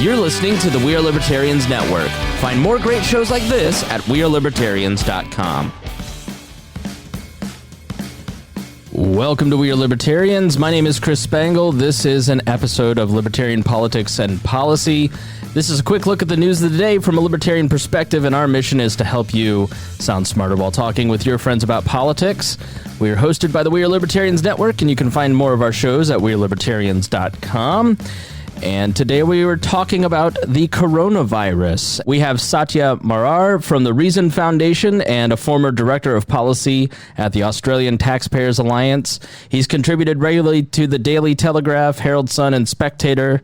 You're listening to the We Are Libertarians Network. Find more great shows like this at wearelibertarians.com. Welcome to We Are Libertarians. My name is Chris Spangle. This is an episode of Libertarian Politics and Policy. This is a quick look at the news of the day from a libertarian perspective, and our mission is to help you sound smarter while talking with your friends about politics. We are hosted by the We Are Libertarians Network, and you can find more of our shows at wearelibertarians.com. And today we were talking about the coronavirus. We have Satyajeet Marar from the Reason Foundation and a former director of policy at the Australian Taxpayers Alliance. He's contributed regularly to the Daily Telegraph, Herald Sun, and Spectator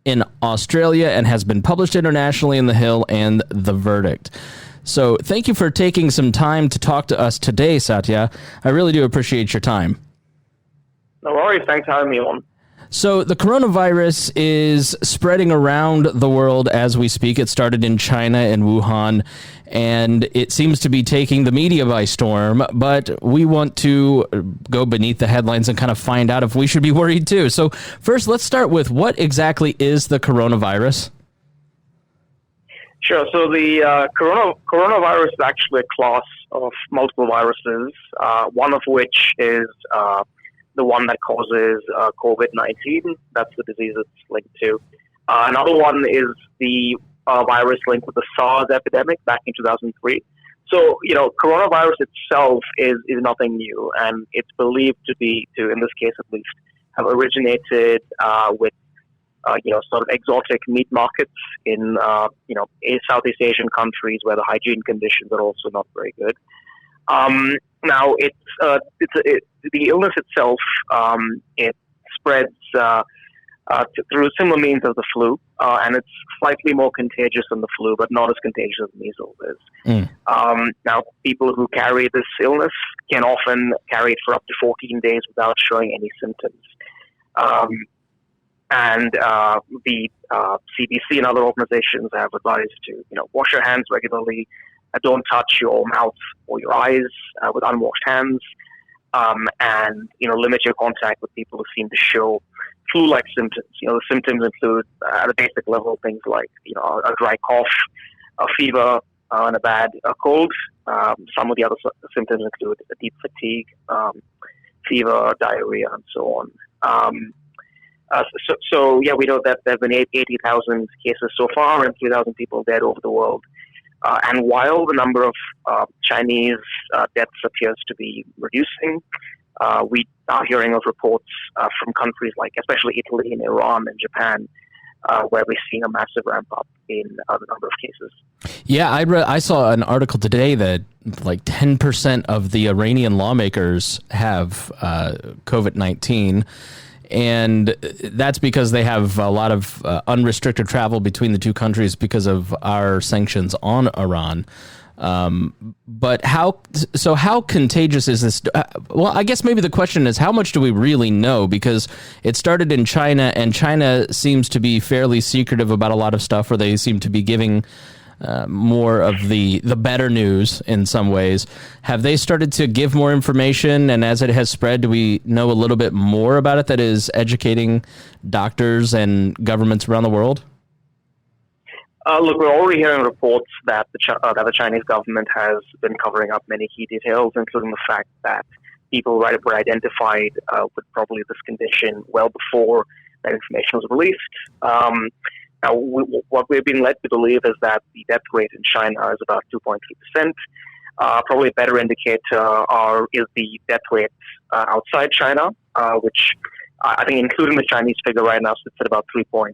in Australia and has been published internationally in The Hill and The Verdict. So thank you for taking some time to talk to us today, Satya. I really do appreciate your time. No worries. Thanks for having me on. So the coronavirus is spreading around the world as we speak. It started in China and Wuhan, and it seems to be taking the media by storm. But we want to go beneath the headlines and kind of find out if we should be worried too. So first, let's start with what exactly is the coronavirus? Sure. So the coronavirus is actually a class of multiple viruses, one of which is the one that causes COVID-19. That's the disease it's linked to. Another one is the virus linked with the SARS epidemic back in 2003. So, coronavirus itself is nothing new, and it's believed to, in this case at least, have originated with, sort of exotic meat markets in, Southeast Asian countries where the hygiene conditions are also not very good. Now, the illness itself, it spreads through similar means as the flu, and it's slightly more contagious than the flu, but not as contagious as measles is. Now, people who carry this illness can often carry it for up to 14 days without showing any symptoms. And the CDC and other organizations have advised to, wash your hands regularly. Don't touch your mouth or your eyes with unwashed hands, and limit your contact with people who seem to show flu-like symptoms. The symptoms include, at a basic level, things like a dry cough, a fever, and a bad cold. Some of the other symptoms include deep fatigue, fever, diarrhea, and so on. So we know that there have been 80,000 cases so far, and 3,000 people dead over the world. And while the number of Chinese deaths appears to be reducing, we are hearing of reports from countries like especially Italy and Iran and Japan, where we're seeing a massive ramp up in the number of cases. Yeah, I saw an article today that like 10% of the Iranian lawmakers have COVID-19. And that's because they have a lot of unrestricted travel between the two countries because of our sanctions on Iran. But how contagious is this? Well, I guess maybe the question is, how much do we really know? Because it started in China, and China seems to be fairly secretive about a lot of stuff, or they seem to be giving more of the better news in some ways. Have they started to give more information, and as it has spread, do we know a little bit more about it that is educating doctors and governments around the world? Look, we're already hearing reports that the Chinese government has been covering up many key details, including the fact that people were identified with probably this condition well before that information was released. Now, what we've been led to believe is that the death rate in China is about 2.3%. Probably a better indicator is the death rate outside China, which I think, including the Chinese figure right now, sits at about 3.5%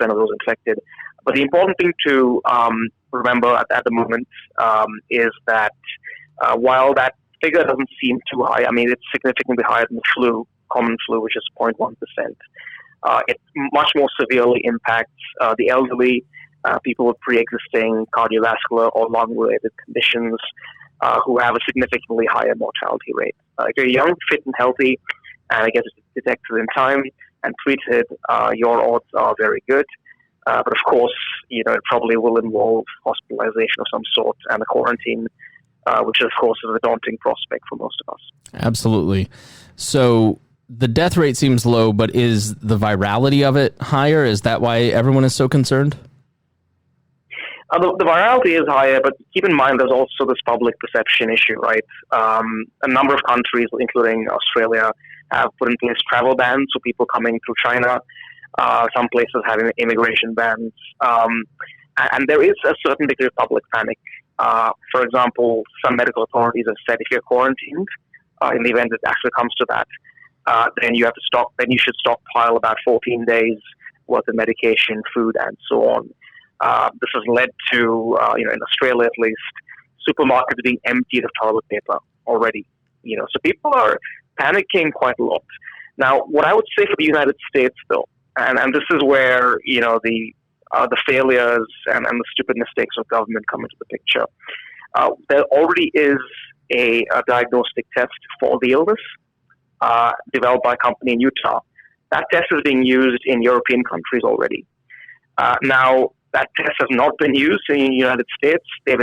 of those infected. But the important thing to remember at the moment is that while that figure doesn't seem too high, I mean, it's significantly higher than the common flu, which is 0.1%. It much more severely impacts the elderly, people with pre-existing cardiovascular or lung-related conditions who have a significantly higher mortality rate. If you're young, fit, and healthy, and it gets detected in time and treated, your odds are very good. But of course, it probably will involve hospitalization of some sort and a quarantine, which of course is a daunting prospect for most of us. Absolutely. So the death rate seems low, but is the virality of it higher? Is that why everyone is so concerned? The virality is higher, but keep in mind there's also this public perception issue, right? A number of countries, including Australia, have put in place travel bans for people coming through China. Some places have immigration bans. And there is a certain degree of public panic. For example, some medical authorities have said if you're quarantined, in the event it actually comes to that, then you should stockpile about 14 days worth of medication, food, and so on. This has led to, in Australia at least, supermarkets being emptied of toilet paper already. So people are panicking quite a lot. Now, what I would say for the United States, though, and this is where the failures and the stupid mistakes of government come into the picture. There already is a diagnostic test for the illness developed by a company in Utah. That test is being used in European countries already. Now, that test has not been used in the United States. The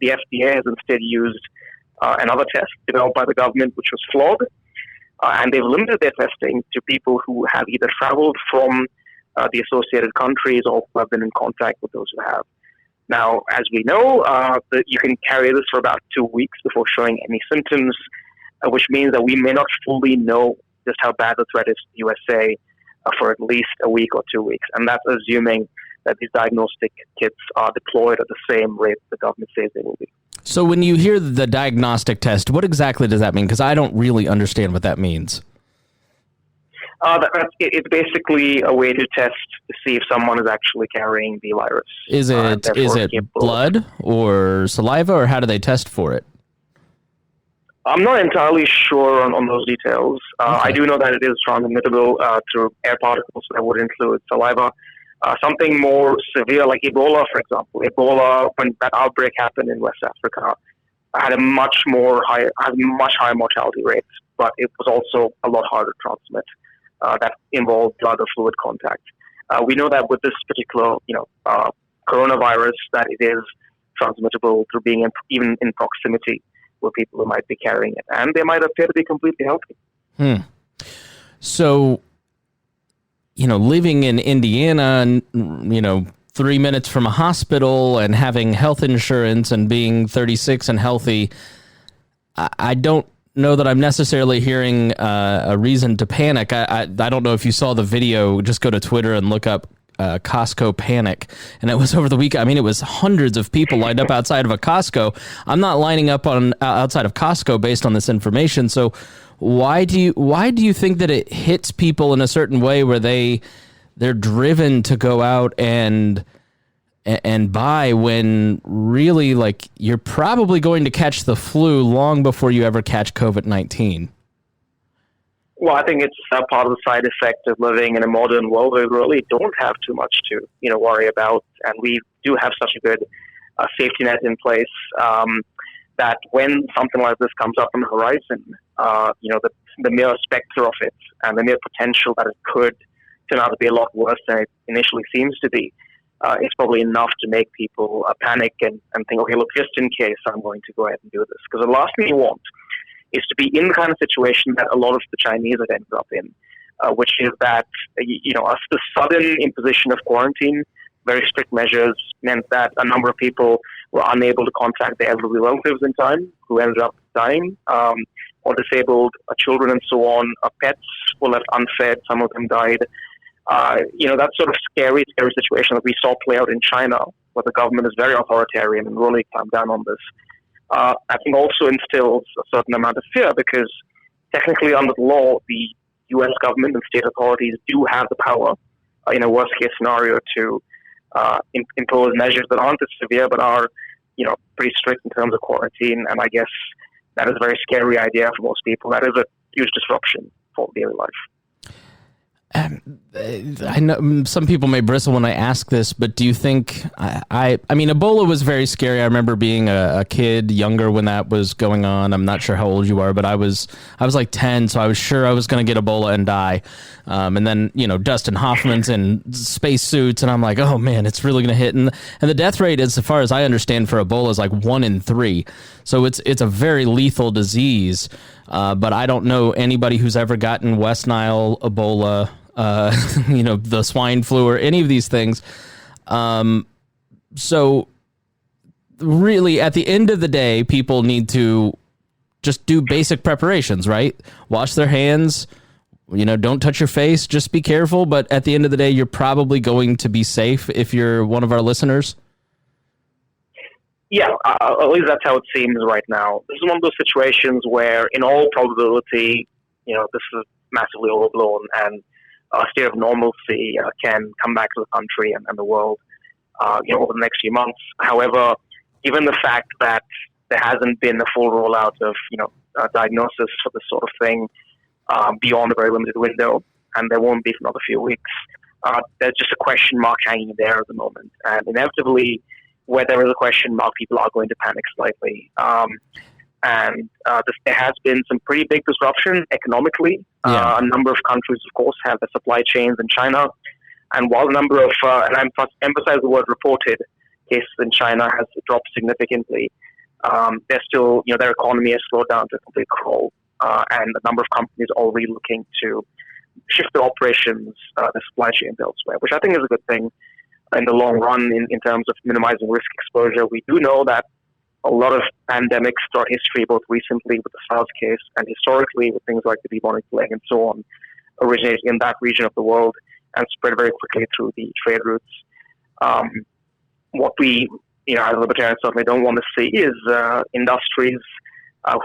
FDA has instead used another test developed by the government, which was flawed. And they've limited their testing to people who have either traveled from the associated countries or who have been in contact with those who have. Now, as we know, you can carry this for about 2 weeks before showing any symptoms, which means that we may not fully know just how bad the threat is to the USA for at least a week or 2 weeks. And that's assuming that these diagnostic kits are deployed at the same rate the government says they will be. So when you hear the diagnostic test, what exactly does that mean? Because I don't really understand what that means. It's basically a way to test to see if someone is actually carrying the virus. Is it blood or saliva, or how do they test for it? I'm not entirely sure on those details. Okay. I do know that it is transmittable through air particles, so that would include saliva. Something more severe, like Ebola, for example. Ebola, when that outbreak happened in West Africa, had a much higher mortality rate, but it was also a lot harder to transmit. That involved blood or fluid contact. We know that with this particular, coronavirus, that it is transmittable through being even in proximity with people who might be carrying it, and they might appear to be completely healthy. So, living in Indiana, 3 minutes from a hospital and having health insurance and being 36 and healthy, I don't know that I'm necessarily hearing a reason to panic. I don't know if you saw the video. Just go to Twitter and look up Costco panic. And it was over the weekend. I mean, it was hundreds of people lined up outside of a Costco. I'm not lining up outside of Costco based on this information. So why do you think that it hits people in a certain way where they're driven to go out and buy, when really, like, you're probably going to catch the flu long before you ever catch COVID-19? Well, I think it's part of the side effect of living in a modern world where we really don't have too much to, worry about. And we do have such a good safety net in place that when something like this comes up on the horizon, the mere specter of it and the mere potential that it could turn out to be a lot worse than it initially seems to be, it's probably enough to make people panic and think, okay, look, just in case, I'm going to go ahead and do this. Because the last thing you want is to be in the kind of situation that a lot of the Chinese have ended up in, which is that, the sudden imposition of quarantine, very strict measures, meant that a number of people were unable to contact their elderly relatives in time, who ended up dying, or disabled children and so on. Pets were left unfed, some of them died. That sort of scary situation that we saw play out in China, where the government is very authoritarian and really clamped down on this, I think also instills a certain amount of fear, because technically under the law, the U.S. government and state authorities do have the power, in a worst-case scenario, to impose measures that aren't as severe but are, pretty strict in terms of quarantine. And I guess that is a very scary idea for most people. That is a huge disruption for daily life. I know some people may bristle when I ask this, but do you think I mean, Ebola was very scary. I remember being a kid, younger, when that was going on. I'm not sure how old you are, but I was like 10, so I was sure I was going to get Ebola and die. And then, Dustin Hoffman's in space suits, and I'm like, oh man, it's really going to hit. And the death rate, as far as I understand, for Ebola is like 1 in 3. So it's a very lethal disease. But I don't know anybody who's ever gotten West Nile, Ebola, the swine flu, or any of these things. So really, at the end of the day, people need to just do basic preparations, right? Wash their hands, don't touch your face, just be careful. But at the end of the day, you're probably going to be safe if you're one of our listeners. Yeah, at least that's how it seems right now. This is one of those situations where, in all probability, this is massively overblown, and a state of normalcy can come back to the country and the world, over the next few months. However, given the fact that there hasn't been a full rollout of, diagnosis for this sort of thing beyond a very limited window, and there won't be for another few weeks, there's just a question mark hanging there at the moment. And inevitably, where there is a question mark, people are going to panic slightly. There has been some pretty big disruption economically. Yeah. A number of countries, of course, have their supply chains in China. And while the number of, and I emphasize the word reported, cases in China has dropped significantly, they're still, their economy has slowed down to a complete crawl. And a number of companies are already looking to shift their operations, their supply chains elsewhere, which I think is a good thing in the long run in terms of minimizing risk exposure. We do know that a lot of pandemics throughout history, both recently with the SARS case and historically with things like the bubonic plague and so on, originated in that region of the world and spread very quickly through the trade routes. What we, as Libertarians certainly don't want to see is industries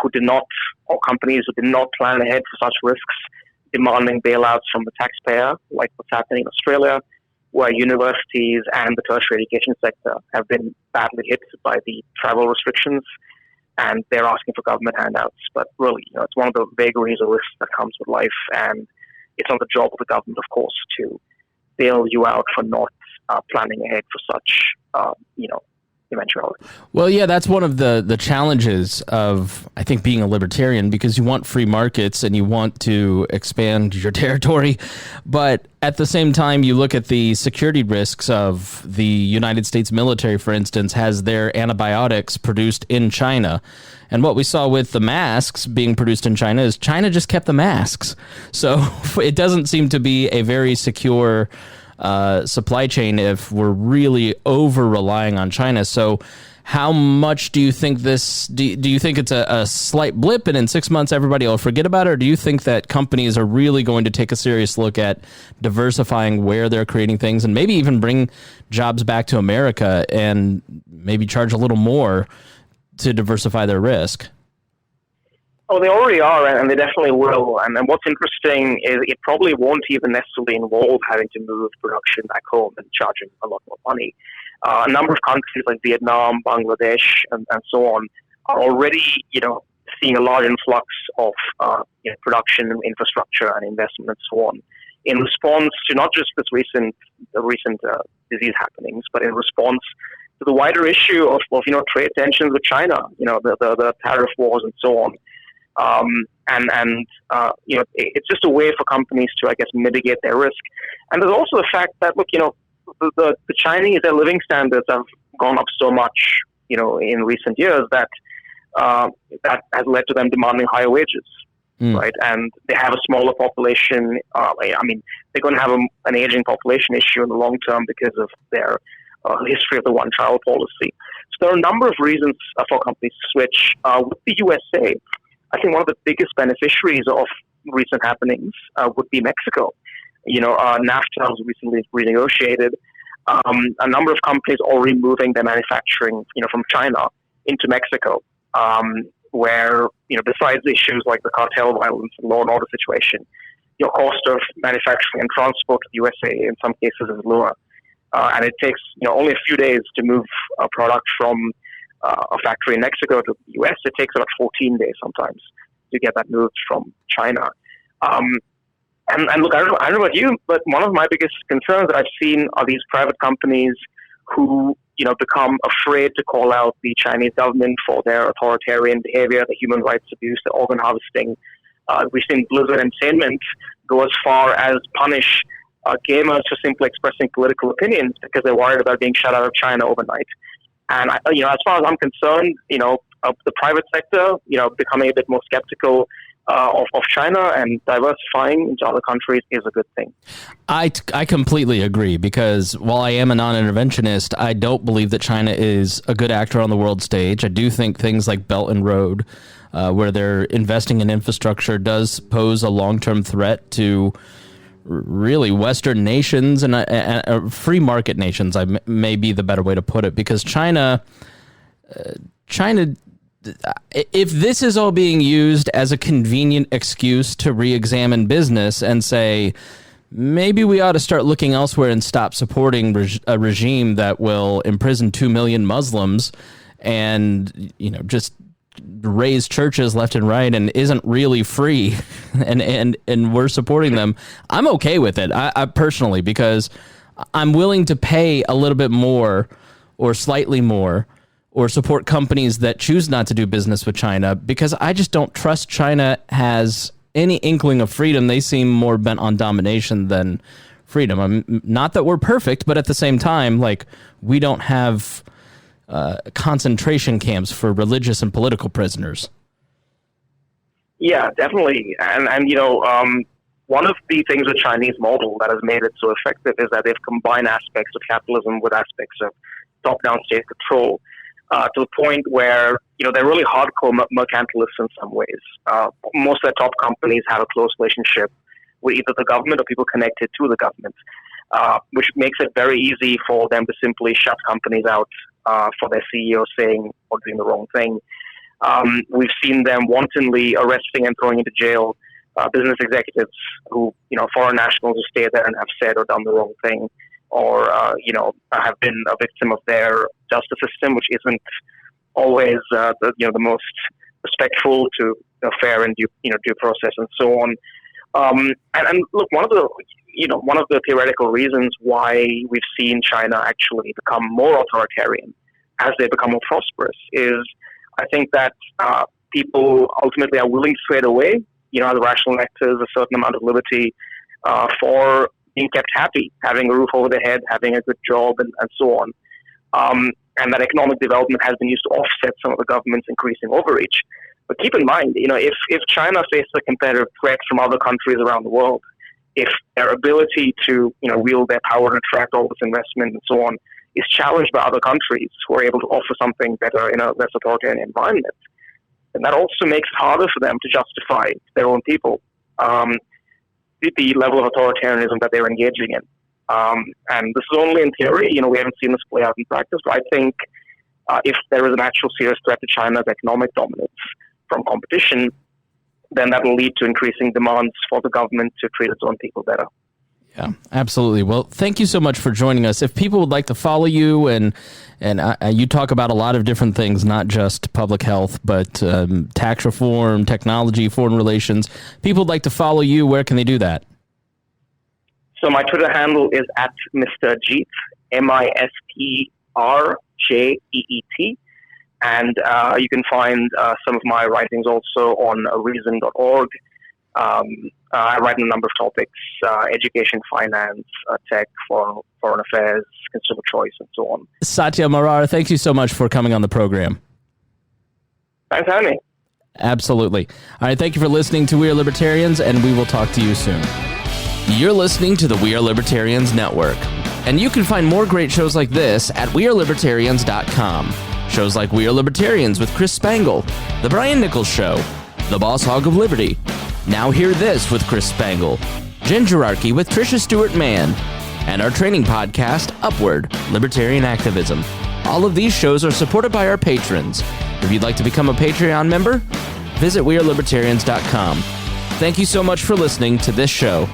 who did not, or companies who did not plan ahead for such risks, demanding bailouts from the taxpayer, like what's happening in Australia, where universities and the tertiary education sector have been badly hit by the travel restrictions, and they're asking for government handouts. But really, it's one of the vagaries of risks that comes with life, and it's not the job of the government, of course, to bail you out for not planning ahead for such, eventuality. Well, yeah, that's one of the challenges of, I think, being a libertarian, because you want free markets and you want to expand your territory. But at the same time, you look at the security risks of the United States military, for instance, has their antibiotics produced in China. And what we saw with the masks being produced in China is China just kept the masks. So it doesn't seem to be a very secure supply chain if we're really over relying on China. So how much do you think this, do you think it's a slight blip and in 6 months everybody will forget about it? Or do you think that companies are really going to take a serious look at diversifying where they're creating things and maybe even bring jobs back to America and maybe charge a little more to diversify their risk? Oh, they already are, and they definitely will. And what's interesting is it probably won't even necessarily involve having to move production back home and charging a lot more money. A number of countries like Vietnam, Bangladesh, and so on are already, seeing a large influx of production infrastructure and investment and so on in response to not just this recent disease happenings, but in response to the wider issue of trade tensions with China, the tariff wars and so on. It's just a way for companies to, I guess, mitigate their risk. And there's also the fact that, look, the Chinese, their living standards have gone up so much, in recent years that that has led to them demanding higher wages, right? And they have a smaller population. They're going to have an aging population issue in the long term because of their history of the one-child policy. So there are a number of reasons for companies to switch. With the USA, I think one of the biggest beneficiaries of recent happenings would be Mexico. NAFTA was recently renegotiated. A number of companies already moving their manufacturing, from China into Mexico, where, besides issues like the cartel violence and law and order situation, your cost of manufacturing and transport to the USA in some cases is lower. And it takes, only a few days to move a product from a factory in Mexico to the US. It takes about 14 days sometimes to get that moved from China. And look, I don't know about you, but one of my biggest concerns that I've seen are these private companies who, become afraid to call out the Chinese government for their authoritarian behavior, the human rights abuse, the organ harvesting. We've seen Blizzard Entertainment go as far as punish gamers for simply expressing political opinions because they're worried about being shut out of China overnight. And, as far as I'm concerned, the private sector, becoming a bit more skeptical of China and diversifying into other countries is a good thing. I completely agree, because while I am a non-interventionist, I don't believe that China is a good actor on the world stage. I do think things like Belt and Road, where they're investing in infrastructure, does pose a long-term threat to really Western nations and free market nations, may be the better way to put it, because China, if this is all being used as a convenient excuse to re-examine business and say, maybe we ought to start looking elsewhere and stop supporting a regime that will imprison 2 million Muslims and, just raise churches left and right and isn't really free, and we're supporting them, I'm okay with it. I personally, because I'm willing to pay a little bit more or slightly more or support companies that choose not to do business with China, because I just don't trust China has any inkling of freedom. They seem more bent on domination than freedom. Not that we're perfect, but at the same time, we don't have concentration camps for religious and political prisoners. Yeah, definitely. And one of the things with Chinese model that has made it so effective is that they've combined aspects of capitalism with aspects of top-down state control, to the point where, they're really hardcore mercantilists in some ways. Most of their top companies have a close relationship with either the government or people connected to the government, which makes it very easy for them to simply shut companies out for their CEO saying or doing the wrong thing. We've seen them wantonly arresting and throwing into jail business executives who, foreign nationals who stay there and have said or done the wrong thing, or, have been a victim of their justice system, which isn't always the most respectful to fair and due process and so on. And look, one of the theoretical reasons why we've seen China actually become more authoritarian as they become more prosperous is, I think that people ultimately are willing to trade away, as rational actors, a certain amount of liberty for being kept happy, having a roof over their head, having a good job, and so on. And that economic development has been used to offset some of the government's increasing overreach. But keep in mind, if China faces a competitive threat from other countries around the world, if their ability to, wield their power and attract all this investment and so on is challenged by other countries who are able to offer something better in a less authoritarian environment, then that also makes it harder for them to justify their own people, the level of authoritarianism that they're engaging in. And this is only in theory. We haven't seen this play out in practice. But I think if there is an actual serious threat to China's economic dominance from competition, then that will lead to increasing demands for the government to treat its own people better. Yeah, absolutely. Well, thank you so much for joining us. If people would like to follow you, and you talk about a lot of different things, not just public health, but tax reform, technology, foreign relations. People would like to follow you. Where can they do that? So my Twitter handle is at Mr. Jeet, MisterJeet. And you can find some of my writings also on reason.org. I write on a number of topics, education, finance, tech, foreign affairs, consumer choice, and so on. Satya Marar, thank you so much for coming on the program. Thanks for having me. Absolutely. All right, thank you for listening to We Are Libertarians, and we will talk to you soon. You're listening to the We Are Libertarians Network, and you can find more great shows like this at wearelibertarians.com. Shows like We Are Libertarians with Chris Spangle, The Brian Nichols Show, The Boss Hog of Liberty, Now Hear This with Chris Spangle, Gingerarchy with Tricia Stewart-Mann, and our training podcast, Upward, Libertarian Activism. All of these shows are supported by our patrons. If you'd like to become a Patreon member, visit wearelibertarians.com. Thank you so much for listening to this show